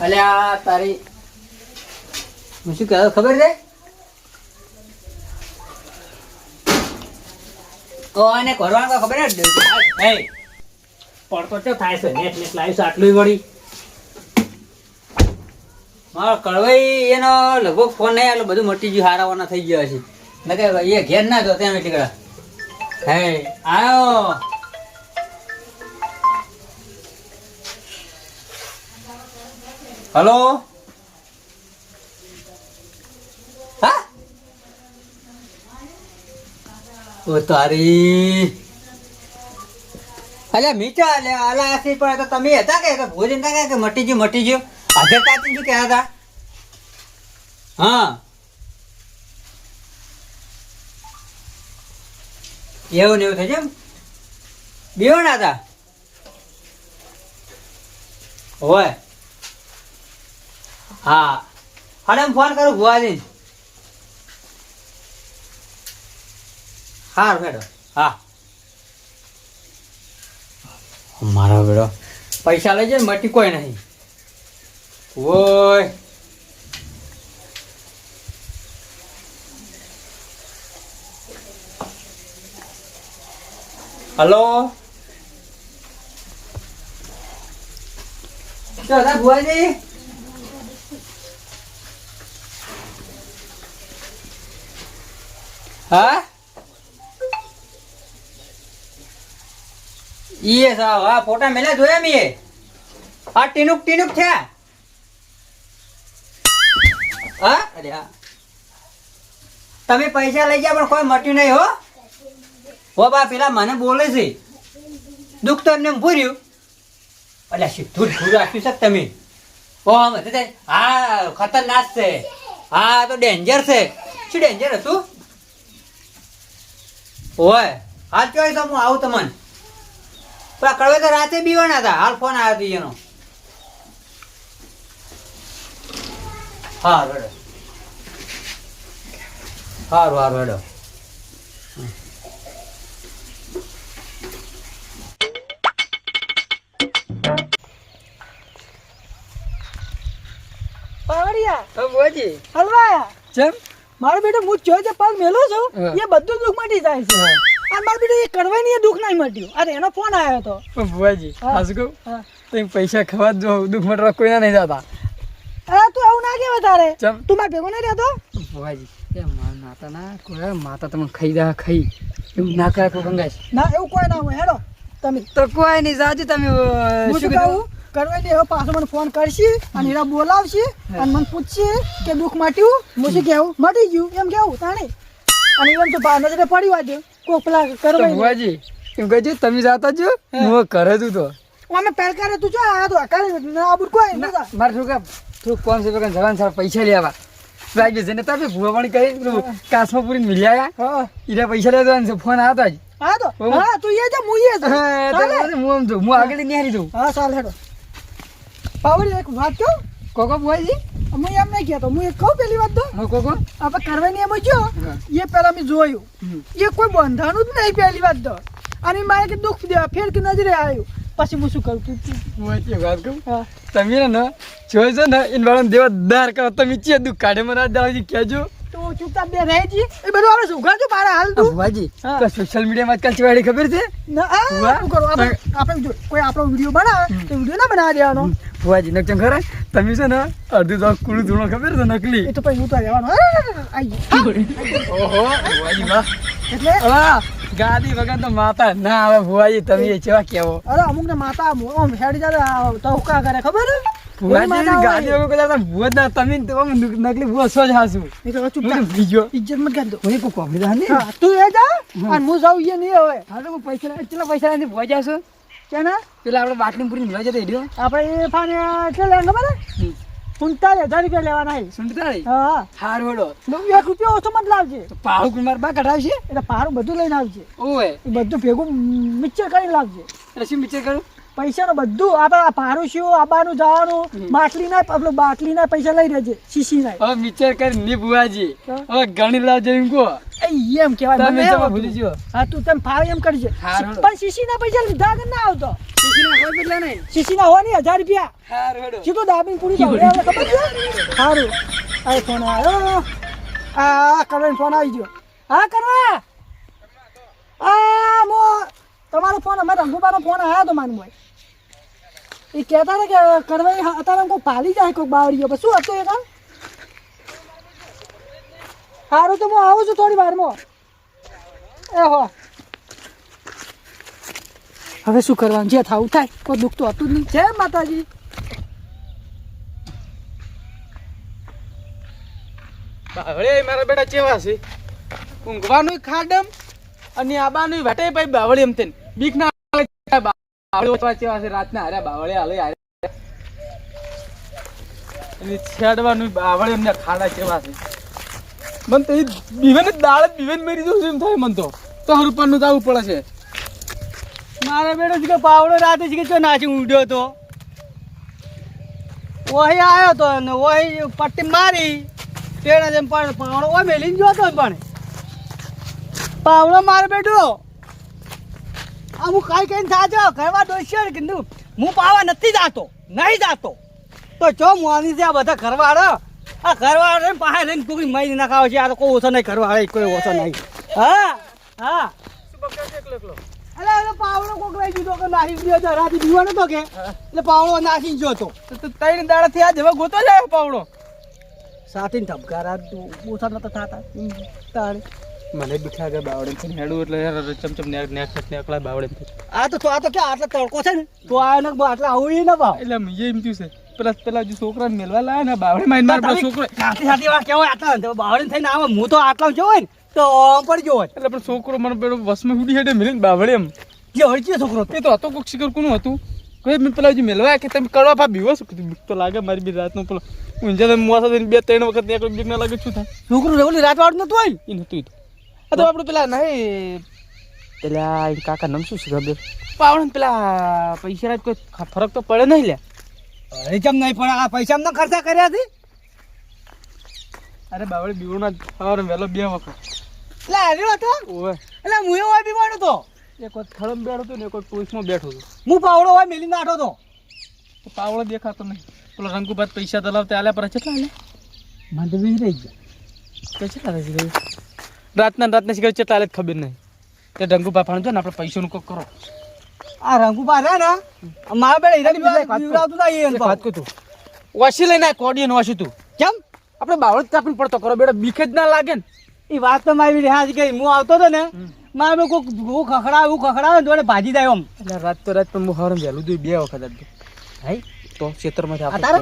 અલ્યા તારી હું શું કહેતો ખબર છે? આને કરવાનું ખબર જ પડતો તો થાય છે. નેટ લાવીશ આટલું વળી મારો કળવાઈ એનો લગભગ ફોન નહીં એટલે બધું મટી ગયું હારાવાના થઈ ગયા છે. ને કે એ ઘેર ના જો ત્યાં એટલી કડા હે આવ્યો. હલો હા ઓ તારી અલ્યા મીઠા અલ્યા આલા આસી પણ તો તમે હતા કે ભોજન હતા કે મટી ગયું હાજર તાતી શું કહેતા હતા? હા એવું ને એવું થઈ જાય બેવના હતા હોય. હા હાડે હું ફોન કરું ભુવાજી. હા મેડમ હા મારા બેડો પૈસા લઈ જાય મટી કોઈ નહીં. ઓય હલો શું હતા ભુવાજી? હા ઈએ સાહેબ હા ફોટા મેલા જોયા મેં. હા ટીનુક છે. હા અરે હા તમે પૈસા લઈ ગયા પણ કોઈ મટ્યું નહીં હો. હો બા પેલા મને બોલે છે દુઃખ તો એમને ભૂર્યું એટલે સીધું રાખ્યું છે તમે. હા ખતરનાક છે. હા તો ડેન્જર છે. શું ડેન્જર હતું? ઓય હાલ કહેવાય તો હું આવું તમને. પેલા કળવે તો રાતે બીવાના હતા. હાલ ફોન આવ્યો હતો એનો. હા રેડો સારું રેડો. પાવડિયા બોજી હલવાયા ચમ મારો બેટો હું જોઈ જે પગ મેલો છું એ બધું દુઃખ મટી જાય છે. અને મારો બેટો એ કરવાની દુઃખ નહીં મટ્યું. અરે એનો ફોન આવ્યો હતો. બુવાજી હાસકો તમે પૈસા ખવા દો દુઃખ મટવા કોઈના નહીં જતા. અરે તું એવું ના કહેવાય તારે. ચમ તું મારે ભેગો નહીં રહેતો. બુવાજી એ માતા ના કોઈ માતા તમે ખાઈ એવું ના કરે કોઈ ગંગાશ ના એવું કોઈ ના હોય. હેડો તમે તો કોઈ નહીં જાજુ તમે હું શું કહું કરવાની હવે પાછો મને ફોન કરશે અને એના બોલાવશે અને મને પૂછશે કે દુઃખ મટ્યું. હું શું કહેવું મટી ગયું એમ કેવું તાણે. અને એમ તો નજરે પડી વાજ્યો કોક પેલા કરવાની. બુવાજી એમ કહેજો તમે જાતા જો હું કરે તું તો અમે પહેલકારે તું જો આ તો અકાલે ના આબુ કોઈ ના મારે શું કે થોડું કોમ છે જવાન સારા પૈસા લેવા વાગ્યું છે ને તમે ભૂવા પાણી કરી કાસમાં પૂરી મિલ્યા હા એને પૈસા લેવા ફોન આવ્યો જ હા તો હા તું એ જા હું એ જા હું આગળ નિહારી દઉં. હા ચાલ હેડો. પાવડી એક વાત કહું કોકો બુવાજી હું એમ નહીં કહેતો હું એક કહું પેલી વાત તો હા કોકો આપણે કરવાની એમ જો એ પેલા મેં જોયું એ કોઈ બંધાનું જ નહીં પહેલી વાત તો. અને મારે કે દુઃખ દેવા ફેર કે નજરે આવ્યું પછી હું શું કરું તું બુવાજી વાત કહું હા તમે ને જોઈજો ને એને વાળા દેવા દાર કરો તમે ચે દુઃખ કાઢે મને દાવાજી કહેજો તો ચૂપચાપ બે રહે જી એ બધું આપણે સુઘા છો મારા હાલ તું બુવાજી તો સોશિયલ મીડિયામાં આજકાલ ચવાડી ખબર છે ના શું કરું આપણે જો કોઈ આપણો વિડીયો બનાવે તો વિડીયો ના બનાવી દેવાનો. બુવાજી નકચમ ખરા તમે છે ને અડધું તો કુળું ધૂણો ખબર છે નકલી એ તો પછી હું તો રહેવાનો ઓહો બુવાજી વાહ એટલે હા ગાદી વગર તો માતા ના આવે બુવાજી તમે કેવા કેવો અરે અમુક ને માતા આમ હેડી જાય તો હુકા કરે ખબર બુવાજી ગાદી વગર કદાચ ભૂત ના તમે તો નકલી ભૂત સો જ હાસુ ચૂપચાપ બીજો ઇજ્જત મત કરતો. હું કોઈ કોમેડી હાની હા તું એ જા અને હું જાઉં એ નહીં હવે. હા તો પૈસા કેટલા પૈસા લઈને ભૂવા જાશો કેના પેલા આપણે બાટલી પૂરી મળવા જતો હેડ્યો આપણે એ ફાને કેટલા ખબર હે 45,000 રૂપિયા લેવાના છે. સુંદરાળી હા હાર વડો 1 રૂપિયો ઓછો મત લાવજે. પાહુ કુમાર બા કઢાવશે એટલે પારું બધું લઈને આવજે. ઓય એ બધું ભેગું મિક્સર કરીને લાવજે. એટલે શું વિચાર કરું પૈસાનું બધું આપણે પારું શું આબાનું જવાનું બાટલી ના પૈસા લઈ લેજે શીશી ના. હવે વિચાર કરી ની બુવાજી હવે ઘણી લાવજે એમ કહો એમ કેવાય તમે મને ભૂલી ગયો હા તું તેમ ફાવે એમ કરજે હારું. પણ શીશી ના પૈસા લીધા કે ના આવતો શીશીના હોય પેલા નહીં. શીશીના હોય ને 1000 રૂપિયા હારું હેડો. સીધો દાબીને પૂરી ભાવડે આવે ખબર છે સારું આ ફોન આવ્યો આ કરવાનો ફોન આવી ગયો હા કરવા મો તમારો ફોન અમે રંગુબાનો ફોન આવ્યો તો મારું ભાઈ એ કહેતા હતા કે કરવા અત્યારે કોઈ પાલી જાય કોઈ બાવડીઓ પછી શું હતું એ કામ સારું તો હું આવું છું થોડી વારમાં એ હો હવે શું કરવાનું જે થાવું થાય કોઈ દુઃખ તો હતું જ નહીં જય માતાજી બાવળે મારા બેટા ચેવા છે ઊંઘવાનું ખાડમ અને આબાનું વેટે ભાઈ બાવળે એમ તેન બીક ના લાગે. બાવળે ચેવા છે રાતના હારે બાવળે હાલે હારે અને છેડવાનું બાવળે એમને ખાડા ચેવા છે. મન તો એ બીવેન દાળ બીવેન મેરી જો એમ થાય મન તો રૂપિયાનું જવું પડે છે. મારે બેટો છે કે પાવડો રાતે છે કે ચો નાચી ઉડ્યો તો ઓહી આવ્યો તો ને ઓહી પટ્ટી મારી તેના જેમ પણ પાવડો ઓય મેલીને ગયો તો પણ પાવડો મારે બેટો આ હું કાંઈ કહીને થાજો ઘરમાં દોસ્યો ને કીધું હું પાવા નથી જાતો નહીં જાતો તો ચો મોની છે આ બધા ઘરવાળા આ ઘરવાળા પાસે લઈને કોઈ મારી નાખાવે છે આ તો કોઈ ઓછો નહીં ઘરવાળા કોઈ ઓછો નહીં હા હા અરે એટલે પાવડો કોક લઈ દીધો કે નાખી ગયો તો રાતે દીવાનો તો કે એટલે પાવડો નાખી ગયો તો ત્રણ દાડાથી આ જવા ગોતો જાય પાવડો સાથીને ધબકારા ઓછા નતા થતા તારે મને બીઠા ગયા બાવડે છે હેડું એટલે યાર ચમચમ નેકળા બાવડે આ તો કે આટલા તડકો છે ને તો આ ને આટલા આવું ના ભાવ એટલે એમ થયું છે પેલા જે છોકરાને મેલવા લાયા ને બાવડે માં મારા છોકરો સાથે સાથે વાત કેવાય આટલા બાવળે થઈને આવે હું તો આટલા જો હોય ને તો આમ પડી ગયો હોય એટલે પણ છોકરો મને પેલો વસમાં હુડી હેડે મેલીને બાવડે એમ જે હોય છોકરો એ તો હતો કોક શિકર કોનું હતું કોઈ મેં પેલા જે મેલવા કે તમે કડવા પા બીવો છો બીક તો લાગે મારી બી રાતનો પેલો ઊંઝા તમે મોસા થઈને 2-3 વખત નીકળો બીક ના લાગે શું થાય છોકરું રેવલી રાત વાળું નતું હોય એ નતું આ તો આપણે પેલા નહીં પેલા કાકા નામ શું છે ખબર પાવડે પેલા પૈસા રાત કોઈ ફરક તો પડે નહીં લે અરે કેમ નહીં પણ આ પૈસા એમને ખર્ચા કર્યા છે અરે બાવળે બીવોના સવારે વહેલો 2 વખત એટલે આવ્યો હતો ઓવે એટલે હું એવો બીવાનો તો એક વખત થળમ બેઠો હતો ને એક વખત પોલીસમાં બેઠો હતો હું પાવડો હોય મેલી નાઠો તો તો પાવડો દેખાતો નહીં પેલો રંગુભાત પૈસા દલાવતા આલ્યા પર કેટલા આલ્યા મને તો બી રહી ગયા તો કેટલા રહી રાતના સિગરેટ કેટલા આલે ખબર નહીં તે રંગુભા ફાણ જો ને આપણે પૈસાનું કોક કરો આ રંગુપા છે ને મારા બેડા હીરા બીવરાવતું ના એ વાત કહું તું વાસી લઈને આ કોડિયન વાસી તું કેમ આપણે બાવળ તાપીને પડતો કરો બેડા બીક જ ના લાગે ને એ વાત તો મારી હા ગઈ હું આવતો હતો ને મારે કોઈક હું ખખડાવે ને જોડે ભાજી જાય આમ એટલે રાત પણ હું હરણ વહેલું જોઈ 2 વખત હતું ભાઈ તો ક્ષેત્રમાંથી અત્યારે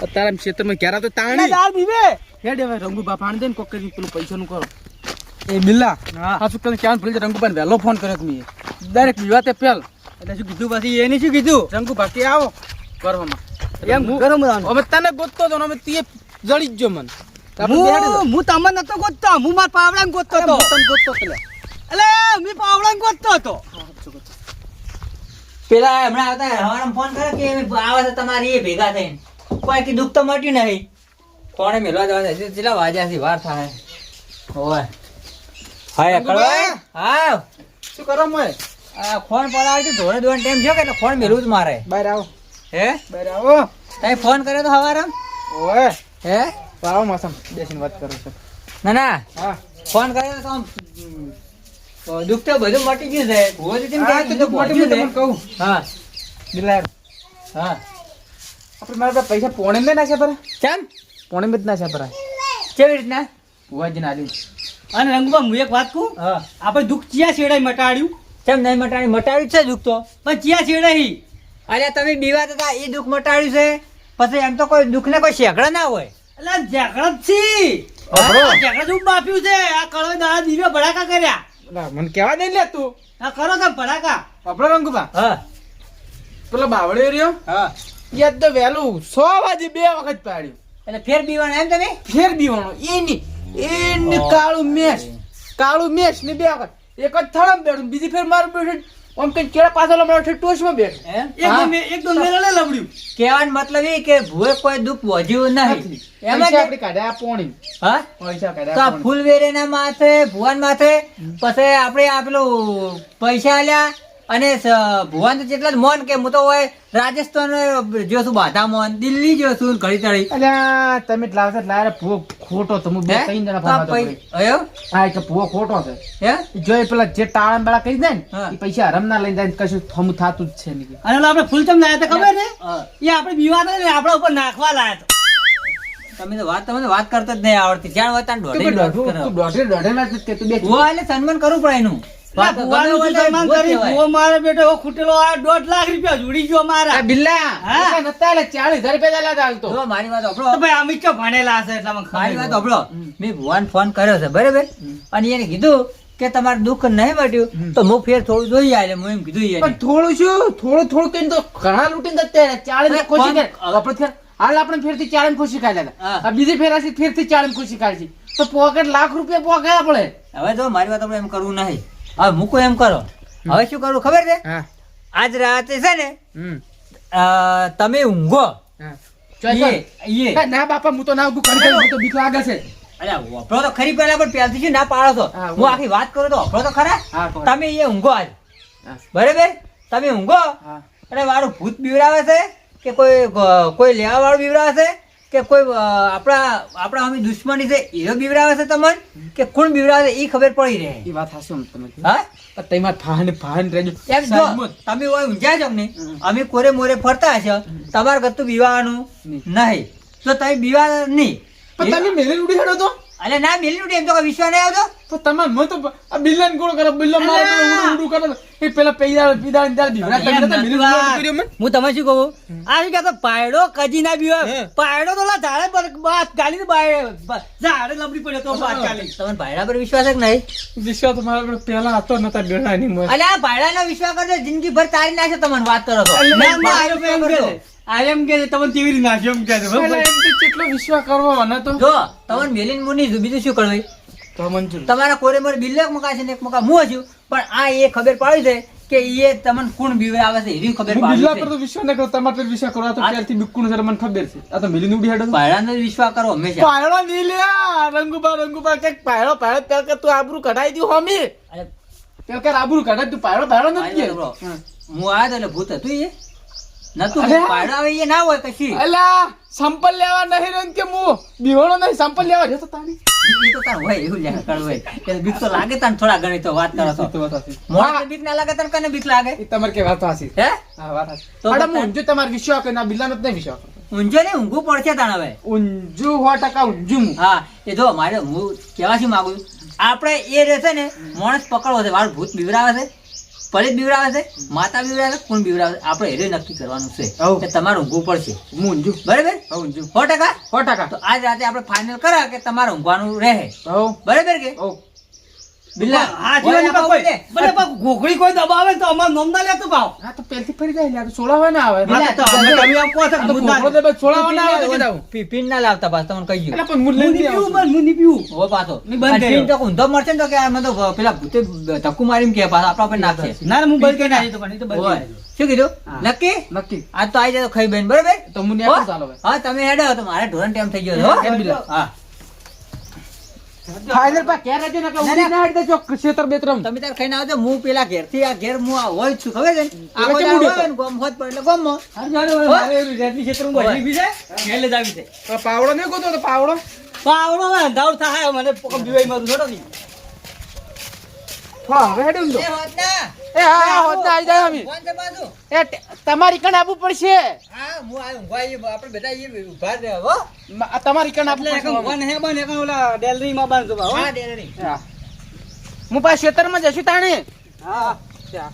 અત્યારે ક્ષેત્રમાં ક્યારે તો ના તાણી દાળ બીવે હેડ હવે રંગુભા ફાણ દે ને કોક કરી પેલું પૈસાનું કરો એ બિલ્લા હા શું કરે ક્યાં ભૂલી રંગુભાઈ વહેલો ફોન કર્યો મેં ડાયરેક્ટ વિવાતે પેલ એટલે શું કીધું પછી એને શું કીધું રંગુભા કે આવો કરવામાં એમ ગરમ અમે તને ગોતતો હતો ને અમે તે જડી જ જો મને હું તમને નતો ગોતતો હું મારા પાવડાને ગોતતો હતો તને ગોતતો પેલા એટલે મેં પાવડાને ગોતતો હતો પેલા હમણાં આવતા હવારમાં ફોન કર્યો કે આવે છે તમારી એ ભેગા થઈને કોઈ કે દુઃખ તો મટ્યું નહીં કોણે મેળવા જવા છે કેટલા વાગ્યા છે વાર થાય હોય હા કળવા હા શું કરો મેં આ ફોન પડાવે તો ધોળે ધોવાનો ટાઈમ છે કે એટલે ફોન મેળવું જ મારે બહાર આવો હે બહાર આવો તમે ફોન કર્યો તો હવારે ઓય હે આવો માસમ બેસીને વાત કરો છો ના ના હા ફોન કર્યો તો આમ, દુઃખ તો બધું મટી ગયું છે ભૂવો તો તેમ હા, કહેતું તો હતું, મોટી પહોંચ્યું મોટી છે. કહું હા બિલાર હા આપણે મારા પાસે પૈસા પોણે મેં નાખ્યા પર કેમ પોણે મેં જ નાખ્યા પર કેવી રીતના ભુવાજી નાલી અને રંગબા હું એક વાત કહું હા આપણે દુઃખ ચિયા છેડાઈ મટાડ્યું કેમ નહીં મટાડ્યું મટાડ્યું જ છે દુઃખ તો પણ ચિયા છેડાઈ અરે તમે બીવાત હતા એ દુઃખ મટાડ્યું છે પછી એમ તો કોઈ દુઃખ ને કોઈ શેકડા ના હોય એટલે ઝઘડા જ છે ઝઘડા જ બાપ્યું છે આ કળવે દાડા દીવે ભડાકા કર્યા મને કહેવા દે લે તું આ કરો તમે ભડાકા આપણો રંગુભા હા પેલો બાવળે રહ્યો હા યાદ તો વહેલું 100 વાગે 2 વખત પાડ્યું એટલે ફેર બીવાના એમ તમે ફેર બીવાનો એની કાળું મેશ ને 2 વખત એક જ થળમ બેઠું બીજી ફેર મારું બેઠું આમ કઈ કેળા પાછળ મારો ટોચમાં બેઠું એકદમ મેળે લબડ્યું કહેવાનો મતલબ એ કે ભૂએ કોઈ દુઃખ વધ્યું નહીં એમ જ આપણે કાઢ્યા પોણી હા પૈસા તો આ કાઢ્યા ફૂલવેરીના માથે ભુવન માથે પછી આપણે આ પેલું પૈસા આલ્યા અને ભુવન તો જેટલા જ મોન કે હું તો હોય રાજસ્થાન જો છું બાધા મોન દિલ્હી જો છું ઘડી તળી અલ્યા તમે જ લાવતા જ લાયા ભૂવો ખોટો તો હું બે ત્રણ જણા ફરવા તો પડી. અયો હા કે ભૂવો ખોટો છે હે જો એ પેલા જે ટાળા બેળા કરી દે ને હા. એ પૈસા હરમ ના લઈને જાય ને કશું થમું થાતું જ છે નહીં. અને ઓલા આપણે ફૂલચંદ લાયા હતા ખબર છે હા. એ આપણે બીવા હતા ને આપણા ઉપર નાખવા લાયા હતા. તમે તો વાત કરતા જ નહીં આવડતી જ્યાં હોય ત્યાં તું દોઢે દોઢે ના જ કે તું બે ભુવા એટલે સન્માન કરવું પડે એનું વાત તો ભુવાનું ગમે તો હોય સન્માન તો કરી, ભુવા ભુવો મારે બેટો એવો ખૂટેલો આ 2.5 લાખ રૂપિયા જોડી ગયો મારા. આ બિલ્લા હા. એટલા નતા એટલે 40,000 રૂપિયા ચાલ્યા હતા હાલ તો. જો મારી વાત તો સાંભળો ભાઈ અમિત તો ભણેલા હશે એટલે મને ખબર મારી વાત હોય. સાંભળો મેં ભુવાને ફોન કર્યો છે બરાબર અને એને કીધું કે તમારે દુઃખ નહીં મટ્યું તો હું ફેર થોડું જોઈ આવે હું એમ કીધું એને. પણ થોડું શું થોડું કઈ તો ઘણા લૂંટીને જતા રહ્યા. 40 ને ખુશી પણ- કરે. આપણે ફેર હાલ આપણે ફેરથી 40 ને ખુશી કાઢ્યા હતા. હા. આ બીજી ફેર આથી ફેરથી 40 ને ખુશી કાઢી તો પોકેટ લાખ રૂપિયા પોકે આપણે. હવે જો મારી વાત આપણે એમ કરવું નહીં હવે મૂકો એમ કરો હવે શું કરવું ખબર છે હા આજ રાતે છે ને હમ તમે ઊંઘો હા ઈએ. ના બાપા હું તો ના ઊભું કરી દઉં. હું તો બીક લાગે છે. અલ્યા વપરો તો ખરી પેલા પણ પહેલથી શું ના પાડો છો હા, હું આખી વાત કરું તો વપરો તો ખરા હા, પણ- તમે એ ઊંઘો આજ હા. બરાબર તમે ઊંઘો હા. અને મારું ભૂત બીવડાવે છે કે કોઈ લેવા વાળું બીવડાવે છે કે કોઈ આપણા અમે દુશ્મની છે એનો બીવડાવે છે તમને કે કોણ બીવડાવે છે એ ખબર પડી રહે ઈ વાત હાચી તમે કીધું. હા પણ તેમાં ફાહન રહેજો. એમ જો સન્મત. તમે હોય ઊંઝા છો ને અમે કોરે મોરે ફરતા હશો તમારે ગતું બીવાનું નહીં તો તમે બીવા નહીં પણ તમે મેલે ઉડી હેડો તો અલે ના મિલી એમ તો કઈ વિશ્વાસ નહીં આવતો પણ તમારે મને તો આ બિલ્લાને ગોળ કરો બિલ્લા મારે પેલું ઉડું કરે એ પેલા પીડા ત્યારે બીવડા એમ તમે નથી મેલે વાત. ઉડું કર્યું મને. હું તમે શું કહું આ શું કહેતો પાયડો કજી ના બીવે પાયડો તો ઓલા ઝાડે પર બાત ગાલી ઝાડે લબડી પડ્યો તો બાત ગાલી. તમને ભાઈડા પર વિશ્વાસ છે કે નહીં વિશ્વાસ તો મારા પર પહેલા હતો નતા બેડાની મોય. અલે આ ભાઈડાનો વિશ્વાસ કરજો જિંદગી ભર તારી નાખે તમને વાત કરો છો ના, ના, ના, આર્યો એમ કહે છે. આર્યો એમ કહે છે, તમને કેવી રીતે નાખ્યો એમ કહે છે. પેલા એમ તો કેટલો વિશ્વાસ કરવો મને તો જો તમને મેલીન મુની બીજું શું કરવું તો મંજૂર. તમારા કોરે મોરે બિલ્લો એક મકા છે ને એક મકા હું છું પણ આ એ ખબર પાડી છે કે એ તમને કોણ બીવડાવે છે એવી ખબર હું પાડી બિલ્લા છે પર તો વિશ્વાસ ન કરો તમારે પર વિશ્વાસ કરો આ તો ત્યારથી બિકુણ છે મને ખબર છે આ તો મેલીને ઉડી હેડો તો. ભાઈડાનો જ વિશ્વાસ કરો હંમેશા પાયડો નહીં લ્યા રંગુબા કઈક પાયડો પેલ કે તું આબરૂ કઢાઈ દઉં હોમી અરે પેલ કે આબરૂ કઢાઈ તું પાયડો નથી ભાઈ બરો. હું આવ્યો તો એટલે ભૂત હતું એ નતું અરે. ભાઈડો આવે એ ના હોય કશી અલા સંપલ લેવા નહીં રહ્યો ને કે હું બીવાણો નહીં સંપલ લેવા રહ્યો તો તાણી એ તો તાર હોય એવું લ્યા કર હોય એટલે બીક તો લાગે તને થોડા ઘણી તો વાત કરો છો મોણા બીક ના લાગે તને કને બીક લાગે એ તમારે કે વાત હાસી હે હા વાત હાસી તો તો બતા. ઊંઝું તમારે વિશ્વાસ કરે ના બિલ્લાનો જ નહીં વિશ્વાસ કરતો. ઊંઝો ને ઊંઘું પડશે તને હવે ઊંઝું 100% ઊંઝું હું. હા એ જો મારે હું કહેવા શું માંગુ છું આપણે એ રહેશે ને માણસ પકડવો છે મારું ભૂત બીવરાવે છે પરેશ બીવરાવે છે માતા બીવરાવે છે કોણ બીવરાવે છે આપણે એરે નક્કી કરવાનું છે હઉ. કે તમારે ઊંઘવું પડશે હું ઊંઝું બરાબર હા, ઊંઝું 100%? 100%. તો આજ રાતે આપણે ફાઇનલ કરા કે તમારે ઊંઘવાનું રહે હઉ, બરાબર કે હઉ. બિલ્લા આ જીવનની પર કોઈ ભલે પાક ઘોઘડી કોઈ દબાવે તો અમારું નામ ના લેતું ભાવ. હા તો પહેલથી ફરી જાય લ્યા, તો છોડાવવા ના આવે બિલ્લા, તો અમે તમે આમ કહો છો કે આ તો મુદ્દા- ઘોઘરો દે, છોડાવવા ના આવે તો કીધા હું. પીન ના લાવતા પાછું તમને કહી એટલે ગયું પણ હું હું લઈને નહીં આવું પીવું, છું. બસ હું નહીં પીવું. હો પાછો મેં બંધ અને કર્યો. પીન તો ઊંધો મળશે ને તો કે આ મને તો પેલા ભૂતે ધક્કુ મારીને કે પાછા આપણા પર નાખશે ના ના, હું બંધ કરી નાખી તો પણ એ તો બંધ કરી હોય. નાખી. શું કીધું હા. નક્કી નક્કી. આજ તો આવી જાય તો ખાઈ બેન બરાબર તો હું હો? ન્યા ચાલો હવે. હા તમે હેડો તો મારે ઢોરણ ટાઈમ થઈ ગયો છે, હો? હેડ બિલ્લા. હા ફાઇનલ પા ક્યાં રહેજો ને કે ના, ઉડી ના હેડ દેજો ક્ષેત્ર બેતરમ. તમે તાર ખાઈને આવજો હું પેલા ઘેરથી આ ઘેર હું આ હોય જ છું ખબર છે ને? આખો કેમ દાડો ઉડ્યો હોય ને ગોમ હોત પર એટલે ગોમમાં. હારું, હારું, હો? મારે એવું રેતની ક્ષેત્રમાં હોય. બજરી બી છે, ઘેર લઈ જાવી છે. આ પાવડો નહીં ગોતો તો પાવડો. પાવડો ને અંધારું થાય, મને પોકમ બીવાઈ મારું છોડો નહીં. હા હવે હેડ ઊંધો. એ હોત ના. એ હા હોત ના આવી જાય અમે. ફોન છે બાજુ. એ તમારી કણ આપવું પડશે. હા હું આ ઊંઘવા આવીએ, આપણે બધા આવીએ, ઊભા જ રહો, હો? તમારી કણ આપવું એટલે પડશે. એક વન હે બન, એક ઓલા ડેલરીમાં બાંધજો ભાવ, હો. હા ડેરી. હા. હું પાછા ખેતરમાં જશું તાણે. હા હા.